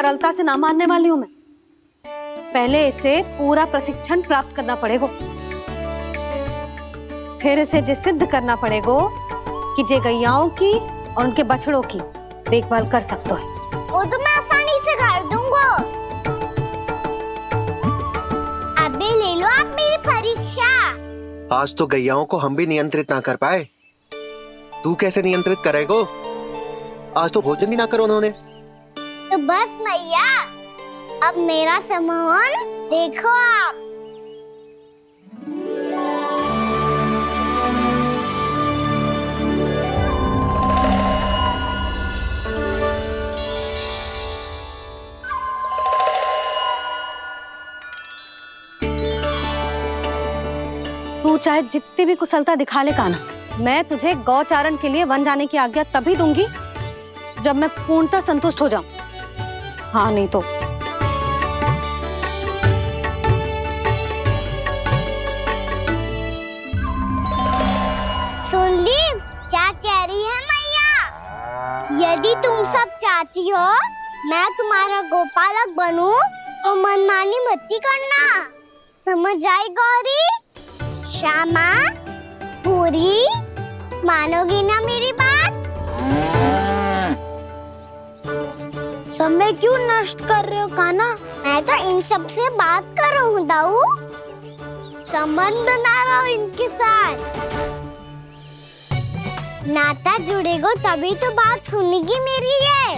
सरलता से ना मानने वाली हूं मैं। पहले इसे पूरा प्रशिक्षण प्राप्त करना पड़ेगा, फिर इसे जे सिद्ध करना पड़ेगा कि जे गैयाओं की और उनके बछड़ों की देखभाल कर सकते है। वो तो मैं आसानी से कर दूंगा। अबे ले लो आप मेरी परीक्षा। आज तो गैयाओं को हम भी नियंत्रित ना कर पाए, तू कैसे नियंत्रित करेगो? आज तो भोजन भी ना करो उन्होंने। तो बस मैया, अब मेरा सम्मान देखो आप। तू चाहे जितनी भी कुशलता दिखा ले कान्हा, मैं तुझे गौचारण के लिए वन जाने की आज्ञा तभी दूंगी जब मैं पूर्णतः संतुष्ट हो जाऊं। हाँ नहीं तो सुन ली क्या कह रही है मैया? यदि तुम सब चाहती हो मैं तुम्हारा गोपालक बनूं तो मनमानी मत करना, समझ आई गौरी? श्यामा, पूरी, मानोगी ना मेरी बात? समय क्यों नष्ट कर रहे हो कान्हा? मैं तो इन सब से बात कर रहा हूँ दाऊ, संबंध बना रहा हूँ इनके साथ। नाता जुड़ेगा तभी तो बात सुनेगी मेरी, ये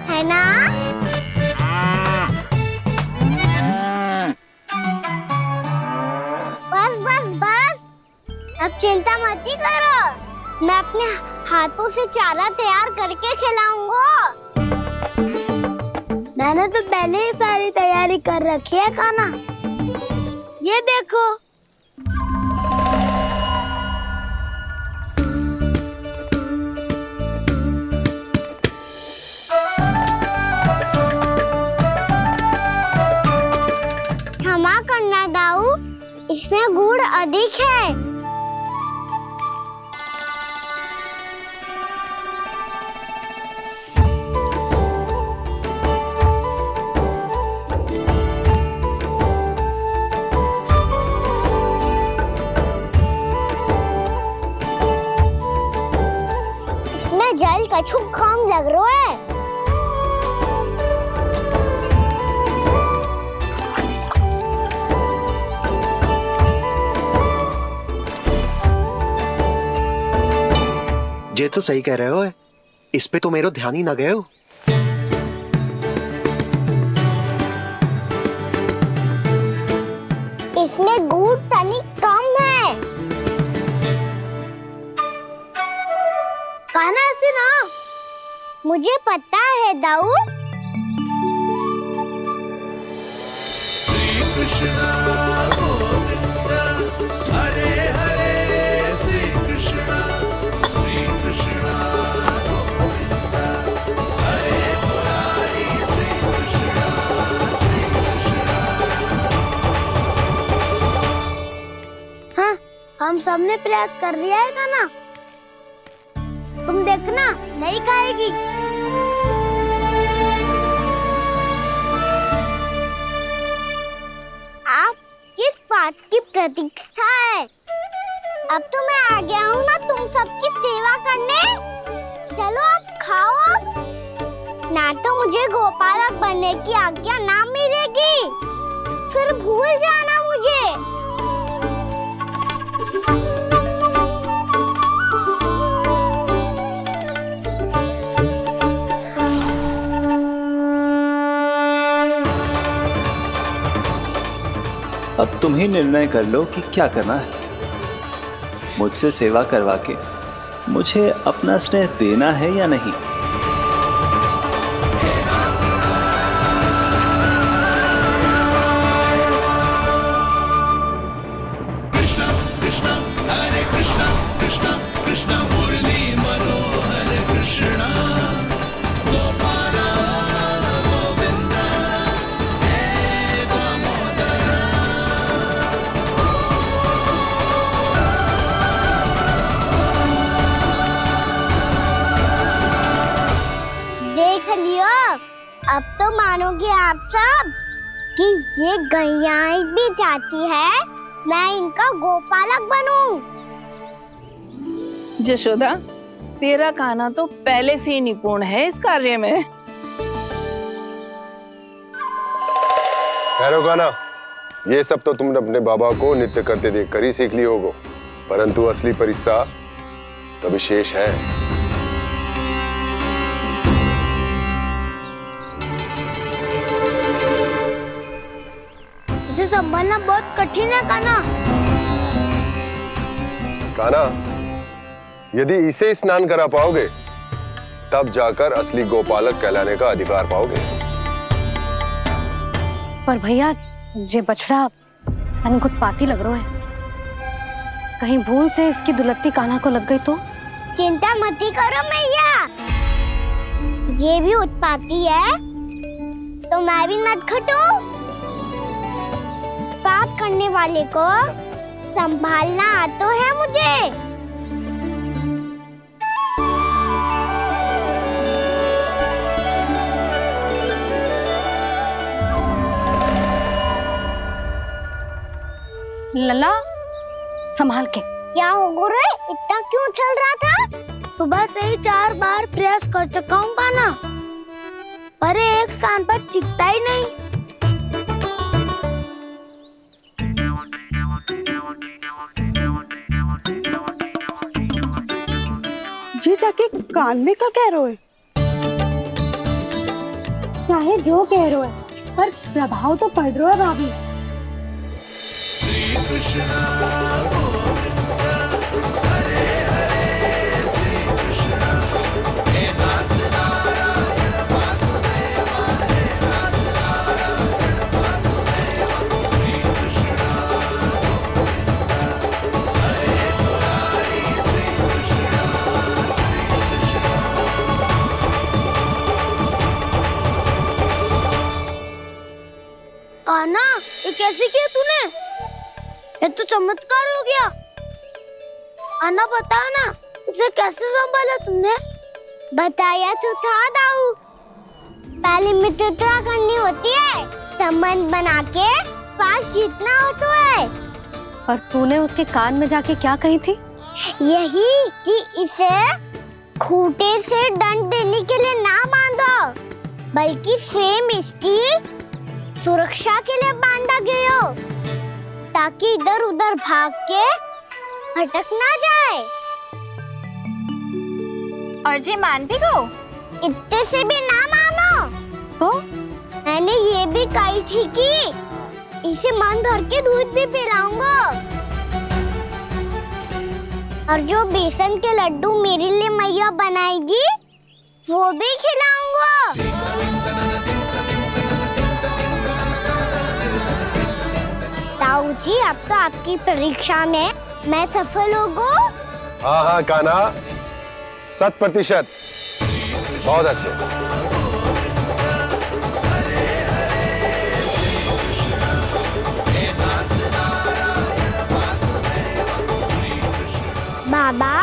है ना? बस बस बस, अब चिंता मत ही करो, मैं अपने हाथों से चारा तैयार करके खिलाऊंगा। मैंने तो पहले ही सारी तैयारी कर रखी है कान्हा, ये देखो। क्षमा करना दाऊ, इसमें गुड़ अधिक है। इसमें जल कछु कम लग रहा है। ये तो सही कह रहे हो, इस पे तो मेरा ध्यान ही ना गए हो। इसमें गुड़ तनिक कम है। कान्हा ऐसे ना, मुझे पता है दाऊ। श्री कृष्ण गोविंद हरे हरे, श्री कृष्ण गोविंद हरे मुरारी, श्री कृष्ण हाँ, हम सबने प्रयास कर लिया है कान्हा, तुम देखना नहीं खाएगी। आप किस बात की प्रतीक्षा है? अब तो मैं आ गया हूँ ना तुम सबकी सेवा करने, चलो अब खाओ अब। ना तो मुझे गोपालक बनने की आज्ञा ना मिलेगी, फिर भूल जाना मुझे। अब तुम ही निर्णय कर लो कि क्या करना है। मुझसे सेवा करवा के मुझे अपना स्नेह देना है या नहीं। कृष्ण कृष्ण हरे कृष्ण, कृष्ण कृष्ण मुरली मनोहर कृष्ण, गोपाल गोविंद हे दामोदर। मानोगे आप सब कि ये गैयाएं भी चाहती है मैं इनका गोपालक बनूं। जशोदा, तेरा कान्हा तो पहले से ही निपुण है इस कार्य में। खैर कान्हा, ये सब तो तुमने अपने बाबा को नृत्य करते देखकर ही सीख ली होगो, परंतु असली परिस्सा तो विशेष है। उसे संभालना बहुत कठिन है कान्हा। कान्हा, यदि इसे स्नान करा पाओगे तब जाकर असली गोपालक कहलाने का अधिकार पाओगे। पर भैया, ये बछड़ा उत्पाती लग रहा है। कहीं भूल से इसकी दुलत्ती कान्हा को लग गई तो? चिंता मत करो मैया, ये भी उत्पाती है तो मैं भी नटखट हूँ। पाप करने वाले को संभालना आता है मुझे। लला, संभाल के। क्या हो गुरु, इतना क्यों चल रहा था? सुबह से ही 4 बार प्रयास कर चुका हूँ कान्हा, पर एक स्थान पर टिकता ही नहीं। जी जाके कान में क्या कह रहे हो? चाहे जो कह रहे हो, पर प्रभाव तो पड़ रहा है भाभी। श्री कृष्णा गोविंद हरे हरे, श्री कृष्णा हे नाथ नारायण वासुदेव, हे नाथ नारायण वासुदेव, श्री कृष्णा गोविंद हरे मुरारी, श्री कृष्णा, श्री कृष्णा। कान्हा, ये कैसे किया तूने? ये तो चमत्कार हो गया। अन्ना बता ना, इसे कैसे संभाला तुमने? बताया तो था दाऊ। पहले मित्रता करनी होती है, संबंध बना के पास जीतना होता है। और तूने उसके कान में जाके क्या कही थी? यही कि इसे खूंटे से दंड देने के लिए ना बांधो, बल्कि स्वयं इसकी सुरक्षा के लिए बांधा गया हो, ताकि इधर उधर भाग के भटक ना जाए। और जी मान भी गो? इतने से भी ना मानो। तो मैंने ये भी कही थी कि इसे मन भर के दूध भी पिलाऊंगा, और जो बेसन के लड्डू मेरे लिए मैया बनाएगी वो भी खिलाऊंगा। ताऊ जी, अब तो आपकी परीक्षा में मैं सफल होगा। हाँ हाँ कान्हा, 100%। बहुत अच्छे। बाबा,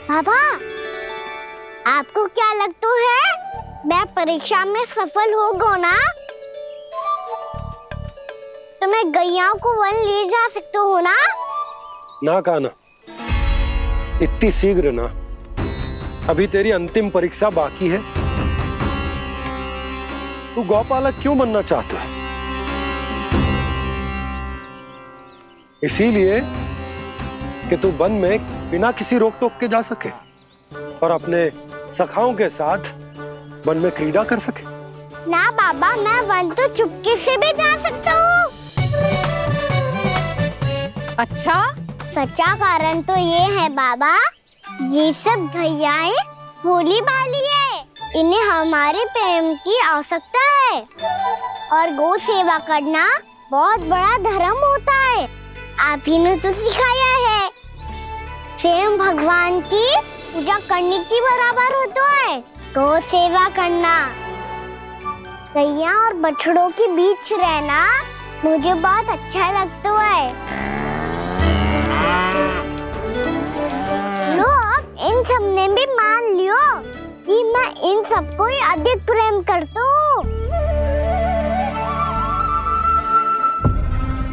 बाबा, आपको क्या लगता है मैं परीक्षा में सफल होगा ना? तो मैं गैयाओं को वन ले जा सकता हूँ ना? ना कान्हा, इतनी शीघ्र ना। अभी तेरी अंतिम परीक्षा बाकी है। तू गौपालक क्यों बनना चाहता है? इसीलिए कि तू वन में बिना किसी रोक टोक के जा सके और अपने सखाओं के साथ वन में क्रीड़ा कर सके। ना बाबा, मैं वन तो चुपके से भी जा सकता हूँ। अच्छा, सच्चा कारण तो ये है बाबा, ये सब गैयाएं भोली भाली है, इन्हें हमारे प्रेम की आवश्यकता है, और गौ सेवा करना बहुत बड़ा धर्म होता है। आप ही ने तो सिखाया है, स्वयं भगवान की पूजा करने की बराबर होता है गौ सेवा करना। गैया और बछड़ों के बीच रहना मुझे बहुत अच्छा लगता है। लो, अब इन सब ने भी मान लियो कि मैं इन सबको ही अधिक प्रेम करता हूँ।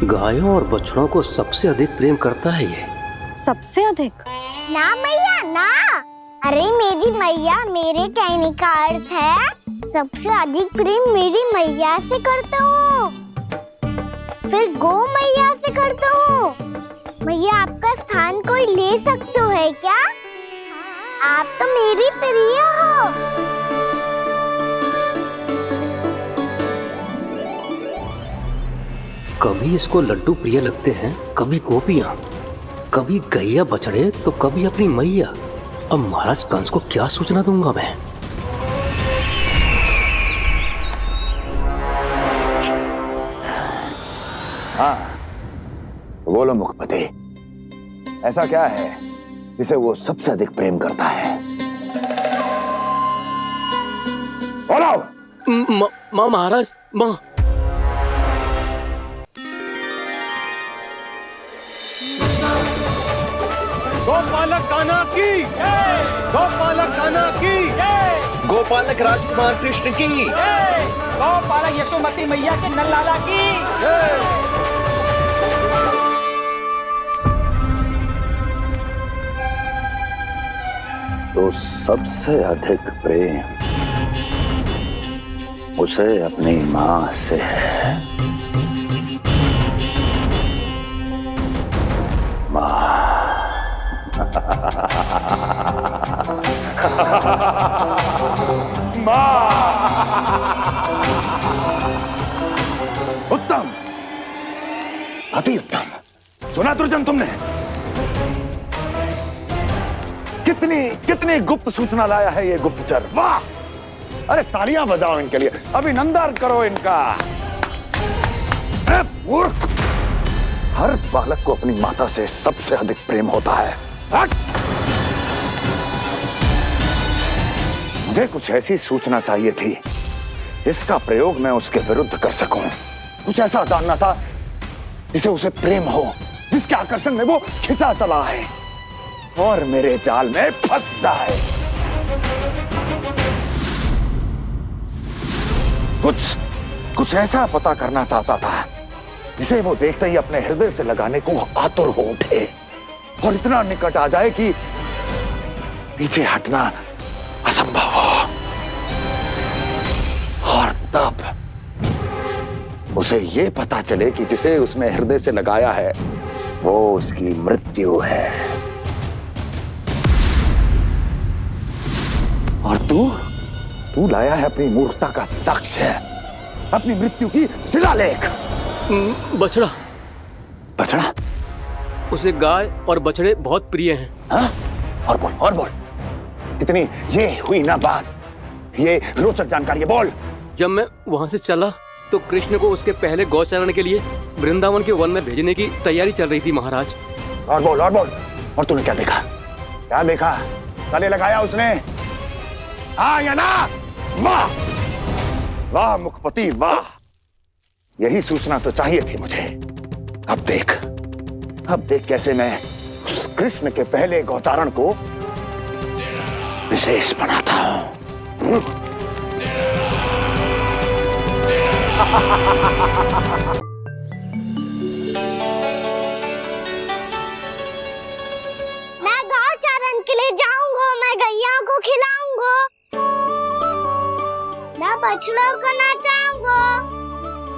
गायों और बछड़ों को सबसे अधिक प्रेम करता है ये। सबसे अधिक? ना मैया ना, अरे मेरी मैया, मेरे कहने का अर्थ है सबसे अधिक प्रेम मेरी मैया से करता हूँ, फिर गौ मैया से करता हूँ। मैया आपका स्थान कोई ले सकते हो है क्या? आप तो मेरी प्रिय हो। कभी इसको लड्डू प्रिय लगते हैं, कभी गोपियां, कभी गैया बछड़े, तो कभी अपनी मैया। अब महाराज कंस को क्या सूचना दूंगा मैं? हाँ, बोलो मुखपति, ऐसा क्या है जिसे वो सबसे अधिक प्रेम करता है? बोलो। माँ महाराज, माँ। गोपालक कान्हा की, गोपालक कान्हा की, गोपालक राजकुमार कृष्ण की, गोपालक यशोमती मैया के नल्लाला की। तो सबसे अधिक प्रेम उसे अपनी मां से है। उत्तम, अति उत्तम। सुना दुर्जन तुमने? कितनी कितनी गुप्त सूचना लाया है ये गुप्तचर। वाह! अरे तालियां बजाओ इनके लिए, अभिनंदन करो इनका। मूर्ख! हर बालक को अपनी माता से सबसे अधिक प्रेम होता है। हट! मुझे कुछ ऐसी सूचना चाहिए थी जिसका प्रयोग मैं उसके विरुद्ध कर सकूं। कुछ ऐसा जानना था जिसे उसे प्रेम हो, जिसके आकर्षण में वो खिंचा चला है और मेरे जाल में फंस जाए। कुछ ऐसा पता करना चाहता था जिसे वो देखते ही अपने हृदय से लगाने को आतुर हो उठे और इतना निकट आ जाए कि पीछे हटना असंभव हो। और तब उसे ये पता चले कि जिसे उसने हृदय से लगाया है वो उसकी मृत्यु है। और तू लाया है अपनी मूर्खता का साक्ष्य, अपनी मृत्यु की शिलालेख। बछड़ा। बछड़ा? उसे गाय और बछड़े बहुत प्रिय हैं। हाँ? और बोल। इतनी ये हुई ना बात, ये रोचक जानकारी बोल। जब मैं वहां से चला तो कृष्ण को उसके पहले गौचारण के लिए वृंदावन के वन में भेजने की तैयारी चल रही थी महाराज। और बोल। और तूने क्या देखा? गले लगाया उसने? हाँ या ना? वाह वाह मुखपति वाह, यही सूचना तो चाहिए थी मुझे। अब देख कैसे मैं उस कृष्ण के पहले गौचारण को विशेष बनाता हूं। मैं गौचारण के लिए जाऊंगा, मैं गैया को खिलाऊंगा, मैं बछड़ों को नचाऊंगा,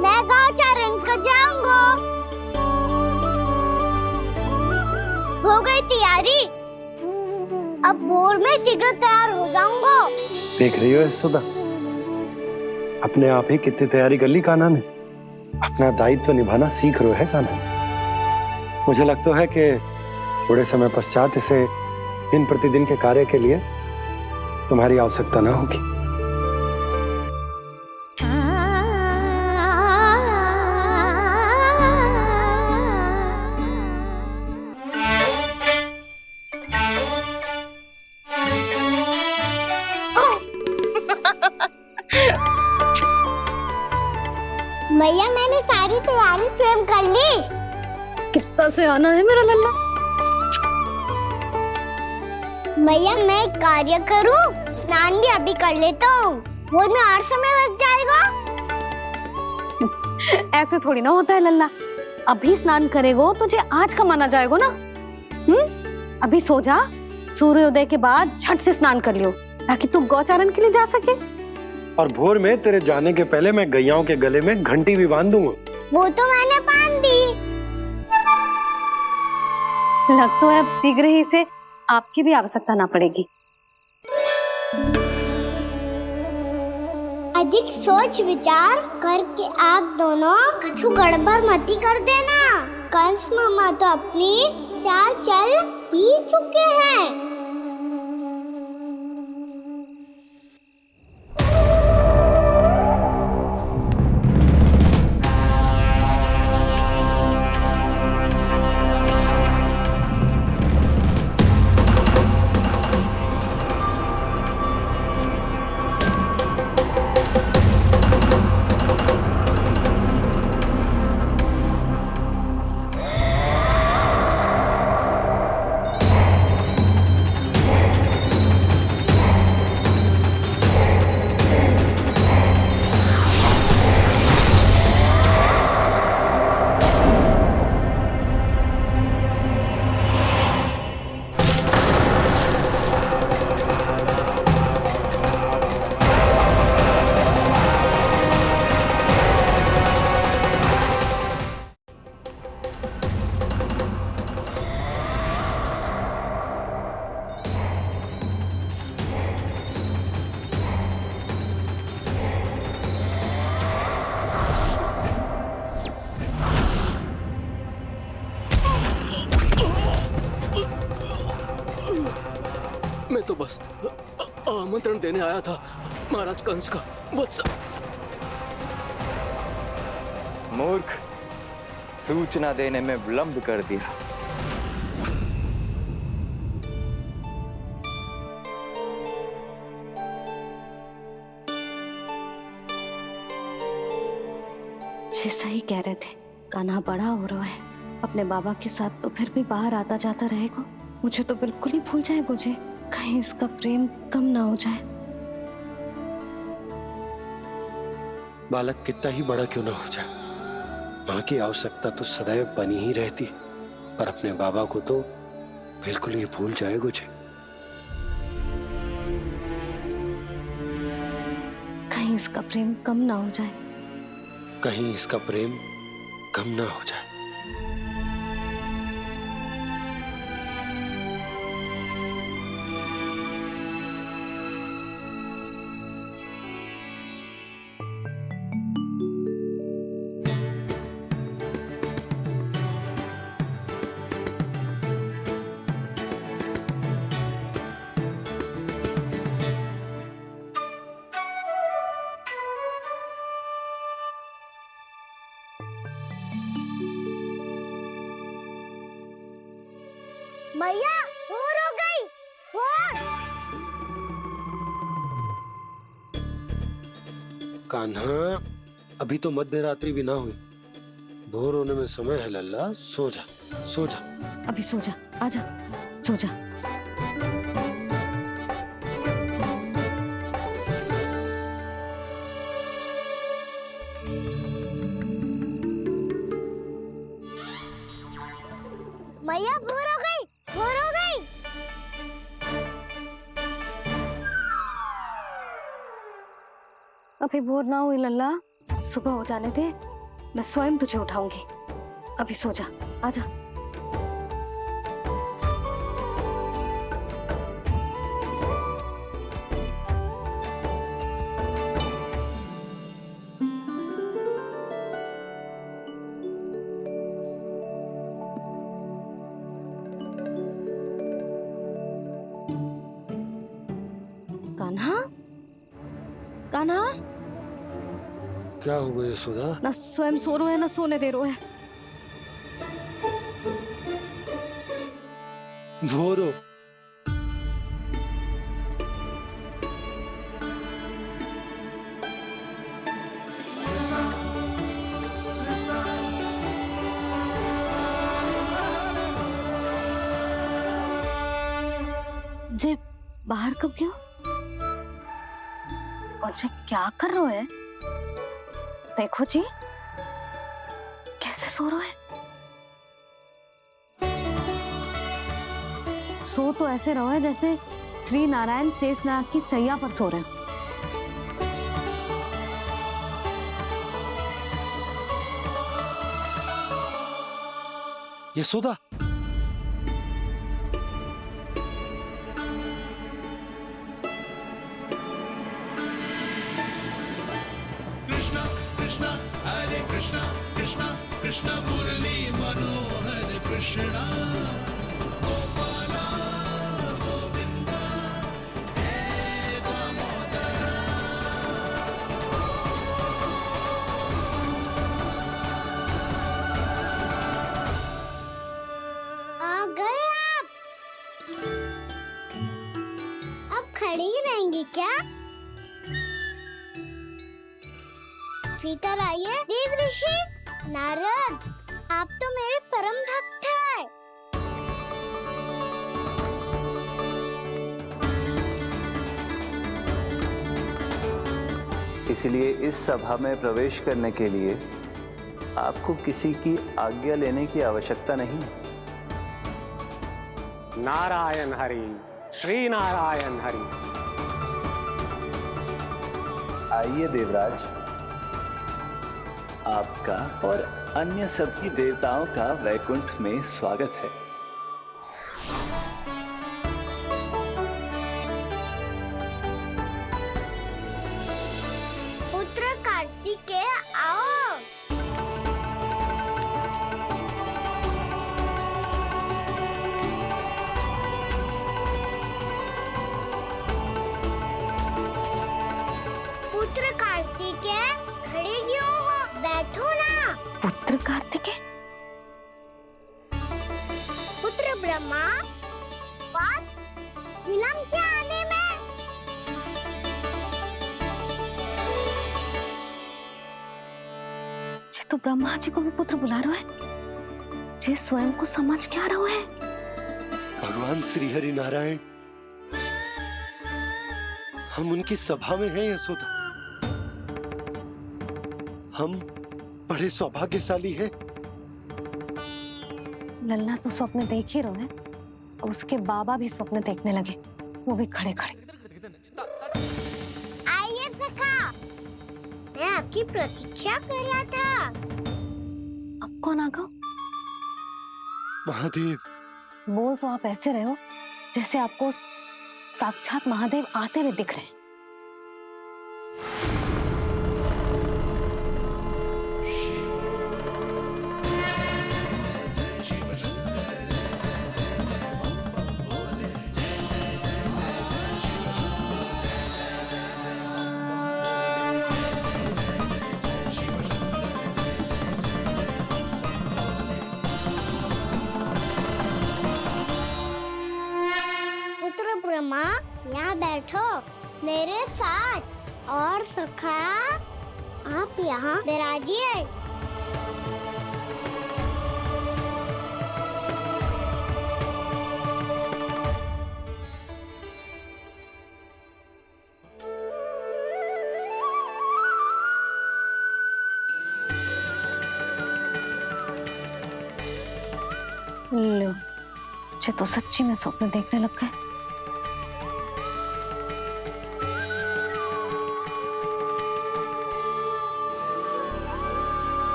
मैं गौचारण को जाऊंगा। हो गई तैयारी, अब भोर में शीघ्र तैयार हो जाऊंगा। देख रही हो यशोदा, अपने आप ही कितनी तैयारी कर ली कान्हा ने। अपना दायित्व निभाना सीख रहे है कान्हा। मुझे लगता है कि थोड़े समय पश्चात इसे दिन प्रतिदिन के कार्य के लिए तुम्हारी आवश्यकता ना होगी। भैया मैंने सारी तैयारी स्वयं कर ली। कितना से आना है मेरा लल्ला? भैया मैं एक कार्य करूं, स्नान भी अभी कर लेता हूँ, वो में और समय लग जाएगा। ऐसे थोड़ी ना होता है लल्ला, अभी स्नान करेगो तुझे आज का माना जाएगा ना। अभी सो जा, सूर्योदय के बाद झट से स्नान कर लियो ताकि तू गौचारण के लिए जा सके। और भोर में तेरे जाने के पहले मैं गैयाओं के गले में घंटी भी बांध दूंगा। वो तो मैंने बांध दी। लग तो है अब शीघ्र ही इसे आपकी भी आवश्यकता ना पड़ेगी। अधिक सोच विचार करके आप दोनों कछु गड़बड़ मती कर देना। कंस मामा तो अपनी चाल चल ही चुके हैं। मैं तो बस आमंत्रण देने आया था महाराज कंस का। वत्स मूर्ख, सूचना देने में विलंब कर दिया। जैसा ही कह रहे थे, कान्हा बड़ा हो रहा है, अपने बाबा के साथ तो फिर भी बाहर आता जाता रहेगा। मुझे तो बिल्कुल ही भूल जाएगा जी, कहीं इसका प्रेम कम ना हो जाए। बालक कितना ही बड़ा क्यों ना हो जाए, माँ की आवश्यकता तो सदैव बनी ही रहती, पर अपने बाबा को तो बिल्कुल ही भूल जाए गुजे। कहीं इसका प्रेम कम ना हो जाए, कहीं इसका प्रेम कम ना हो जाए। मैया भोर हो गई। भोर। कान्हा, अभी तो मध्य रात्रि भी ना हुई, भोर होने में समय है लल्ला। सो जा, सो जा। अभी सो जा, आजा, सो जा। मैया भोर हो गई, भोर हो गई। अभी भोर ना हुई लल्ला, सुबह हो जाने दे, मैं स्वयं तुझे उठाऊंगी। अभी सो जा, आजा। कान्हा, कान्हा, क्या हो गया सुधा? ना स्वयं सो रहे है ना सोने दे रहे है। भोरो। जे बाहर कब गयो? और जे क्या कर रहे है? देखो जी, कैसे सो रहे हैं। सो तो ऐसे रहो है जैसे श्री नारायण शेषनाग की सैया पर सो रहे हो। यशोदा, कृष्णा कृष्णा हरे कृष्णा कृष्णा कृष्णा मुरली मनोहर कृष्णा गोपाला गोविंदा हे दामोदरा। आ गए आप। अब खड़ी ही रहेंगी क्या? भीतर आइए। देव ऋषि नारद, आप तो मेरे परम भक्त हैं। इसलिए इस सभा में प्रवेश करने के लिए आपको किसी की आज्ञा लेने की आवश्यकता नहीं है। नारायण हरि, श्री नारायण हरि। आइए देवराज, आपका और अन्य सभी देवताओं का वैकुंठ में स्वागत है। पुत्र कार्तिकेय आओ। पुत्र कार्तिकेय खड़े क्यों हो? बैठो ना। पुत्र कार्तिकेय? पुत्र ब्रह्मा, बात विलंब क्या आने में? जे तो ब्रह्मा जी को भी पुत्र बुला रहा है, जे स्वयं को समझ क्या रहा है। भगवान श्री हरि नारायण, हम उनकी सभा में हैं यशोदा। हम बड़े सौभाग्यशाली हैं। लल्ला तो स्वप्न देख ही रहे हैं और उसके बाबा भी स्वप्न देखने लगे, वो भी खड़े खड़े। आइए सखा, मैं आपकी प्रतीक्षा कर रहा था। अब कौन आ गया? महादेव। बोल तो आप ऐसे रहे हो जैसे आपको साक्षात महादेव आते हुए दिख रहे हैं। पुत्र ब्रह्मा, यहाँ बैठो मेरे साथ। और सखा, आप यहाँ विराजिए। लो, मुझे तो सच्ची में स्वप्न देखने लग गए।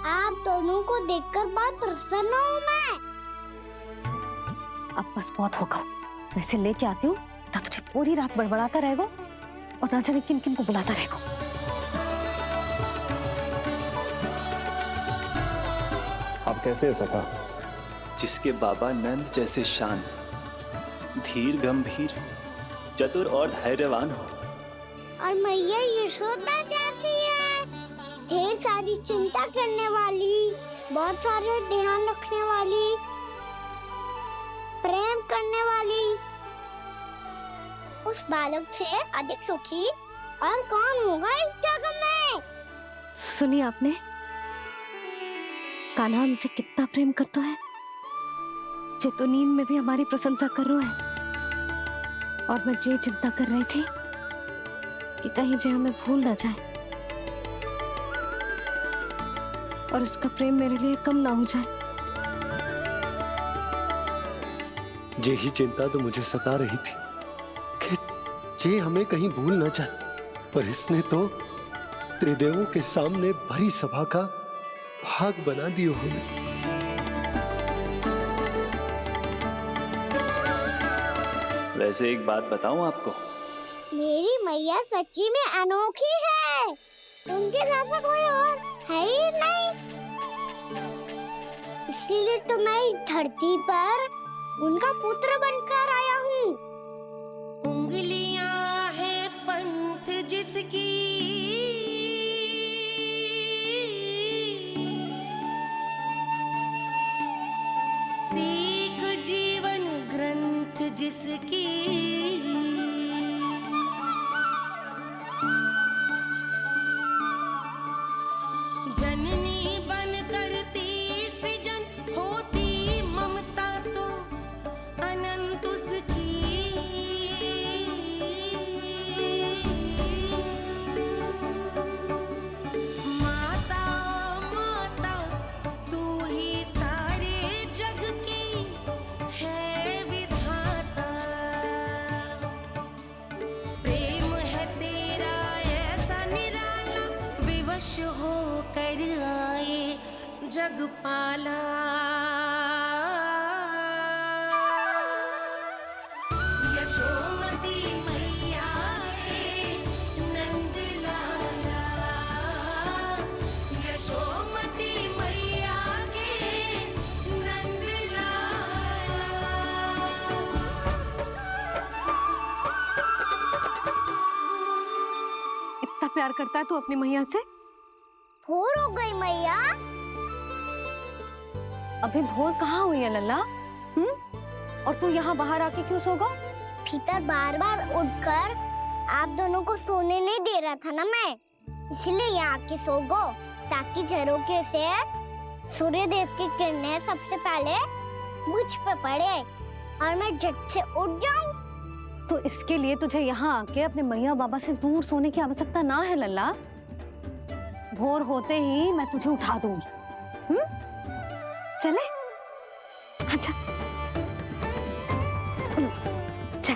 आप दोनों को देखकर बहुत प्रसन्न हूँ मैं। अब बस बहुत होगा, वैसे लेके आती हूँ ना, तुझे पूरी रात बड़बड़ाता रहेगा और ना जाने किन किन को बुलाता रहेगा। आप कैसे सखा? जिसके बाबा नंद जैसे शान, धीर गंभीर, चतुर और धैर्यवान हो। और मैया यशोदा जैसी है, ढेर सारी चिंता करने वाली, बहुत सारे ध्यान रखने वाली, प्रेम करने वाली। उस बालक से अधिक सुखी और कौन होगा इस जगत में? सुनिए आपने, कान्हा हमसे कितना प्रेम करता है, जे तो नींद में भी हमारी प्रशंसा कर रहा है। और मैं ये चिंता कर रही थी कि कहीं जे हमें भूल ना जाए और इसका प्रेम मेरे लिए कम ना हो जाए। यही चिंता तो मुझे सता रही थी कि जे हमें कहीं भूल न जाए, पर इसने तो त्रिदेवों के सामने भरी सभा का भाग बना दियो हमें। वैसे एक बात बताऊं आपको, मेरी मैया सच्ची में अनोखी है, उनके जैसा कोई और है ही नहीं। इसीलिए तो मैं इस धरती पर उनका पुत्र बनकर आया हूँ। उंगलियां है पंथ जिसकी, सीख जीवन ग्रंथ जिसकी, जननी बन करती सृजन होती ममता तो अनंत उसकी। माता माता तू ही सारे जग की है विधाता, प्रेम है तेरा ऐसा निराला, विवश हो कर आए जग पाला। यशोमती मैया है नंद लाला, यशोमती मैया के नंद लाला। इतना प्यार करता है तू अपनी मैया से? भोर हो गई मैया। अभी भोर कहाँ हुई है लल्ला? और तू यहाँ बाहर आके क्यों सो गया? भीतर बार बार उठकर आप दोनों को सोने नहीं दे रहा था ना मैं, इसलिए यहाँ आके सो गो, ताकि झरोखे से सूर्य देव की किरणें सबसे पहले मुझ पे पड़े और मैं झट से उठ जाऊं। तो इसके लिए तुझे यहाँ आके अपने मैया बाबा से दूर सोने की आवश्यकता ना है लल्ला। भोर होते ही मैं तुझे उठा दूंगी। चले अच्छा चल।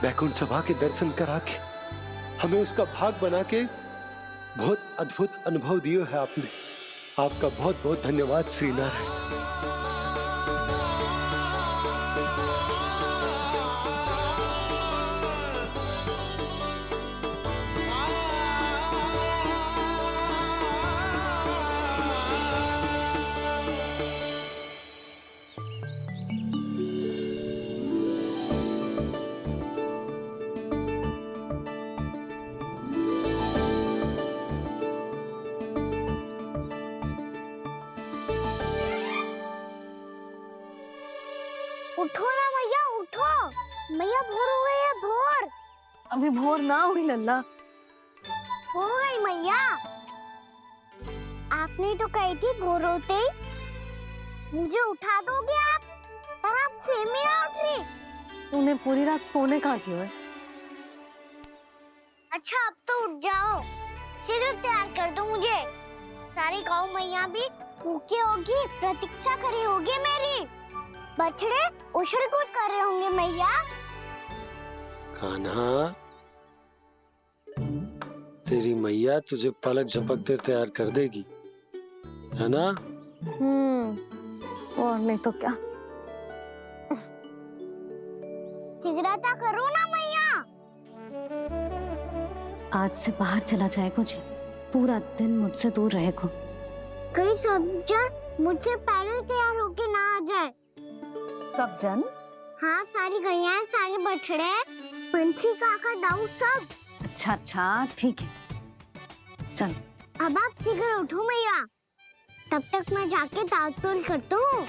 वैकुंठ सभा के दर्शन करा के हमें उसका भाग बना के बहुत अद्भुत अनुभव दियो है आपने। आपका बहुत बहुत धन्यवाद श्रीनारायण। उठो ना मैया, उठो। मैया भोर हो गई है, भोर। अभी भोर ना हुई लल्ला। हो गई मैया। आपने तो कही थी भोर होते ही मुझे उठा दोगे आप, पर आप सेम ही ना उठी। तूने पूरी रात सोने कहाँ की है? अच्छा अब तो उठ जाओ, शीघ्र तैयार कर दो मुझे। सारी गाँव मैया भी भूखी होगी, प्रतीक्षा करी होगी मेरी। बछड़े उछल कूद कर रहे होंगे मैया। कान्हा, तेरी मैया तुझे पलक झपकते तैयार कर देगी, है ना? और नहीं तो क्या। शीघ्रता करो ना मैया। आज से बाहर चला जाएगा जी, पूरा दिन मुझसे दूर रहेगा। कहीं सब जन मुझसे पहले तैयार होके ना आ जाए। सब जन? हाँ, सारी गैया, सारे बछड़े, पंछी, काका, दाऊ सब। अच्छा अच्छा ठीक है, चल। अब आप शीघ्र उठो मैया, तब तक मैं जाके ताल तोल करता हूँ।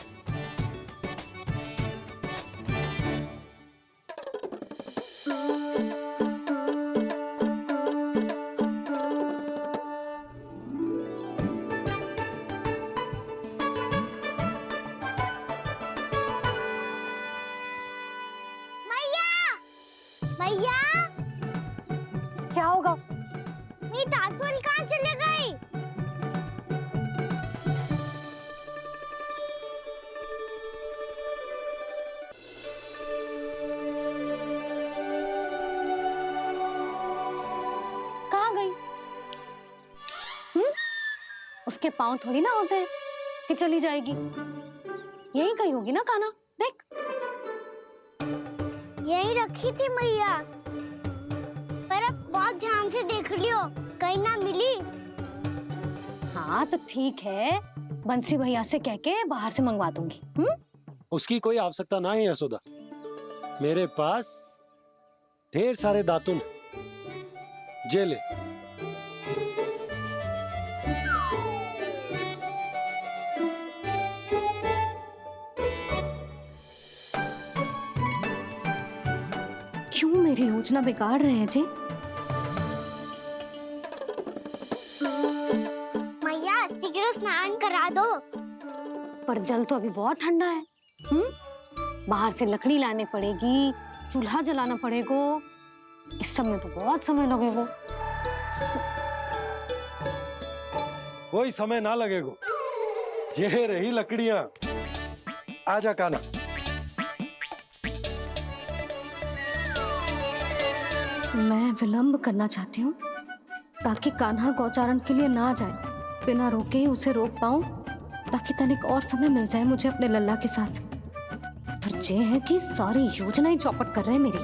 मैया, मैया, क्या होगा? उसके पाँव थोड़ी ना होते हैं कि चली जाएगी। यही कहीं होगी ना कान्हा, देख। यही रखी थी मैया, पर अब बहुत ध्यान से देख लियो, कहीं ना मिली। हाँ तो ठीक है, बंसी भैया से कह के बाहर से मंगवा दूंगी। उसकी कोई आवश्यकता ना है यशोदा, मेरे पास ढेर सारे दातुन, जे ले। क्यों मेरी योजना बिगाड़ रहे हैं जी? मैया शीघ्र स्नान करा दो। पर जल तो अभी बहुत ठंडा है। बाहर से लकड़ी लाने पड़ेगी, चूल्हा जलाना पड़ेगा। इस सब में तो बहुत समय लगेगा। कोई समय ना लगेगा, ये रही लकड़ियां। आजा कान्हा। मैं विलंब करना चाहती हूँ ताकि कान्हा गौचारण के लिए ना जाए। बिना रोके ही उसे रोक पाऊं, ताकि तनिक और समय मिल जाए मुझे अपने लल्ला के साथ। पर ये है कि सारी योजना ही चौपट कर रहे हैं मेरी।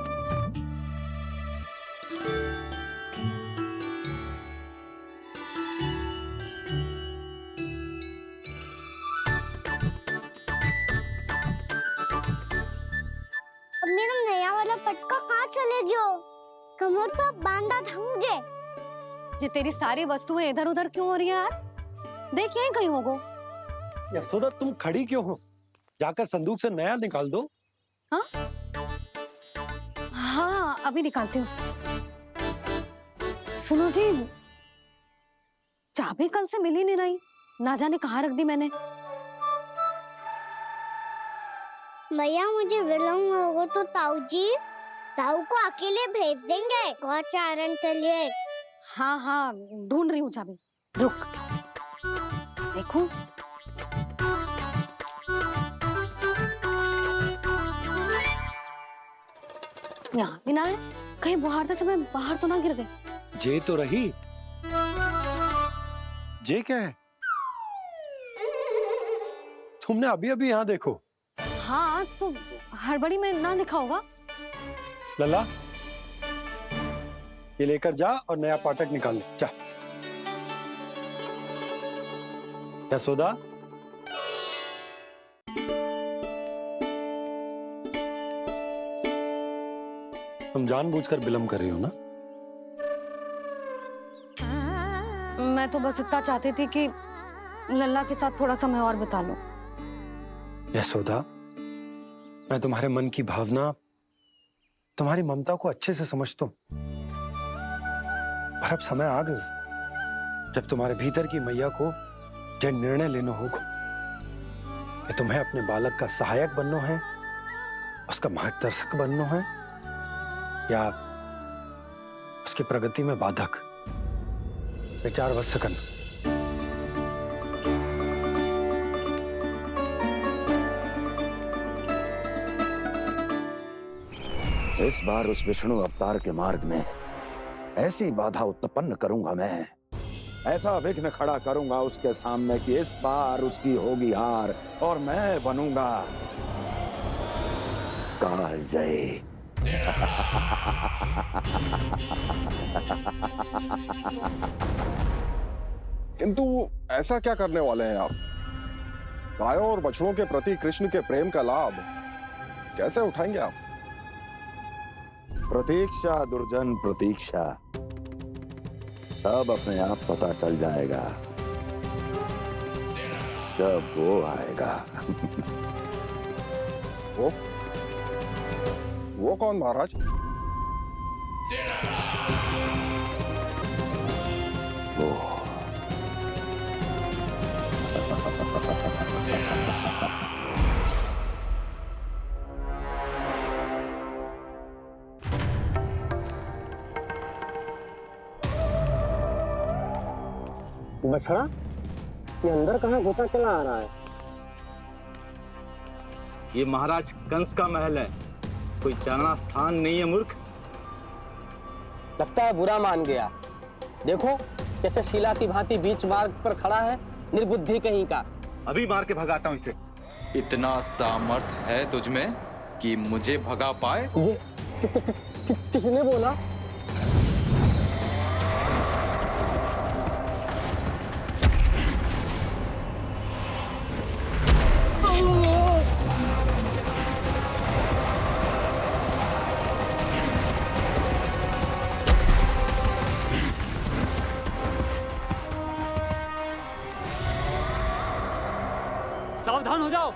अब मेरा नया वाला पटका कहाँ चले गयो? कमर पर बांधा था मुझे। जे तेरी सारी वस्तुएं इधर उधर क्यों हो रही है आज? देख यहीं कहीं होगो। यशोदा तुम खड़ी क्यों हो? जाकर संदूक से नया निकाल दो। हाँ हाँ अभी निकालती हूँ। सुनो जी, चाबी कल से मिल ही नहीं रही, ना जाने कहाँ रख दी मैंने। भैया मुझे विलम्ब होगा तो ताऊ को अकेले भेज देंगे गौचारण के लिए। हाँ हाँ ढूंढ रही हूँ चाबी, रुक। देखूं। यहाँ भी ना है, कहीं बुहारते समय बाहर तो ना गिर गई। जे तो रही। जे क्या है? तुमने अभी अभी यहाँ देखो। हाँ तो हड़बड़ी में ना दिखा होगा। लल्ला, ये लेकर जा और नया पाठक निकाल ले, जा। यशोदा, तुम जानबूझकर विलंब कर रही हो ना? मैं तो बस इतना चाहती थी कि लल्ला के साथ थोड़ा समय और बिता लो। यशोदा, मैं तुम्हारे मन की भावना, तुम्हारी ममता को अच्छे से समझता हूं। पर अब समय आ गया जब तुम्हारे भीतर की मैया को जो निर्णय लेना होगा कि तुम्हें अपने बालक का सहायक बनना है, उसका मार्गदर्शक बनना है, या उसकी प्रगति में बाधक। विचार अवश्य करना। इस बार उस विष्णु अवतार के मार्ग में ऐसी बाधा उत्पन्न करूंगा मैं, ऐसा विघ्न खड़ा करूंगा उसके सामने कि इस बार उसकी होगी हार और मैं बनूंगा कालजयी। किंतु ऐसा क्या करने वाले हैं आप? गायों और बछड़ों के प्रति कृष्ण के प्रेम का लाभ कैसे उठाएंगे आप? प्रतीक्षा दुर्जन प्रतीक्षा, सब अपने आप पता चल जाएगा जब वो आएगा। वो कौन महाराज? वो बछड़ा, ये अंदर कहाँ घुसा चला आ रहा है? ये महाराज कंस का महल है, कोई जाना स्थान नहीं है मूर्ख। लगता है बुरा मान गया। देखो कैसे शिला की भांति बीच मार्ग पर खड़ा है निर्बुद्धि कहीं का। अभी मार के भगाता हूँ इसे। इतना सामर्थ है तुझमें कि मुझे भगा पाए? ये किसने बोला? सावधान हो जाओ।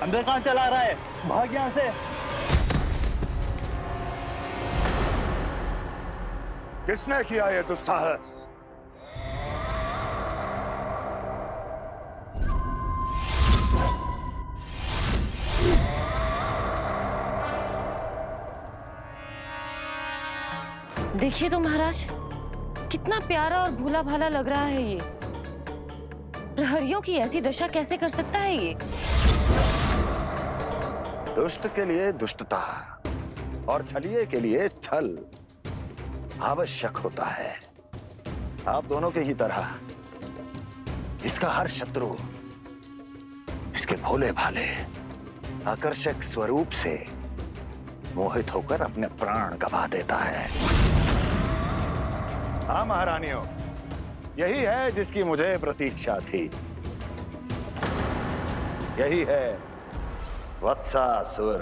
अंदर कहाँ चला रहा है? भाग यहाँ से। किसने किया ये दुस्साहस? देखिए तो महाराज, कितना प्यारा और भोला भाला लग रहा है ये। प्रहरियों की ऐसी दशा कैसे कर सकता है ये? दुष्ट के लिए दुष्टता और छलिए के लिए छल आवश्यक होता है। आप दोनों के ही तरह इसका हर शत्रु इसके भोले भाले आकर्षक स्वरूप से मोहित होकर अपने प्राण गंवा देता है। हाँ महारानियों, यही है जिसकी मुझे प्रतीक्षा थी। यही है वत्सासुर।